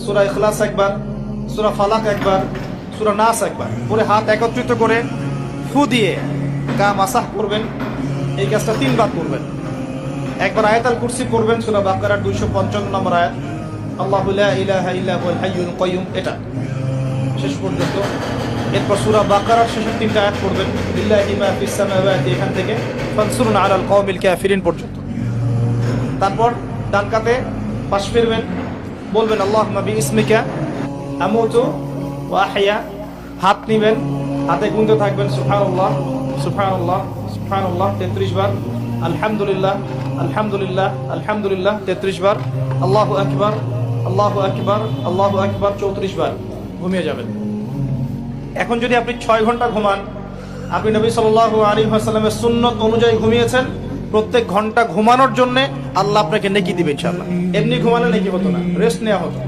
সূরা ইখলাস একবার, সূরা ফালাক একবার, সূরা নাস একবার, পরে হাত একত্রিত করে ফু দিয়ে গা মাসাহ করবেন। এই কাজটা 3 বার করবেন। একবার আয়াতুল কুরসি পড়বেন, সূরা বাকারার 255 নম্বর আয়াত, আল্লাহু লা ইলাহা ইল্লা হুয়াল হাইয়ুল কাইয়্যুম, এটা শেষ পর্যন্ত। এরপর সূরা বাকারার শেষের 3টা আয়াত পড়বেন, লিল্লাহি মা ফিস সামাওয়াতি, এখান থেকে ফানসুরনা আলাল কওমিল কাফিরিন পর্যন্ত। তারপর ডান কাতে পাশ ফিরবেন, বলবেন আল্লাহুম্মা বিইসমিকা আমুতু ওয়া আহইয়া। হাত নিবেন, হাতে গুনতে থাকবেন সুবহানাল্লাহ সুবহানাল্লাহ সুবহানাল্লাহ 33 বার, আলহামদুলিল্লাহ আলহামদুলিল্লাহ আলহামদুলিল্লাহ 33 বার, আল্লাহু আকবার আল্লাহু আকবার আল্লাহু আকবার 34 বার। ঘুমিয়ে যাবেন। এখন যদি আপনি 6 ঘন্টা ঘুমান, আপনি নবী সাল্লাল্লাহু আলাইহি ওয়াসাল্লামের সুন্নত অনুযায়ী ঘুমিয়েছেন, প্রত্যেক ঘন্টা ঘুমানোর জন্য আল্লাহ আপনাকে নেকি দিবে ইনশাআল্লাহ। এমনি ঘুমালে নেকি হতো না, রেস্ট নেওয়া হতো।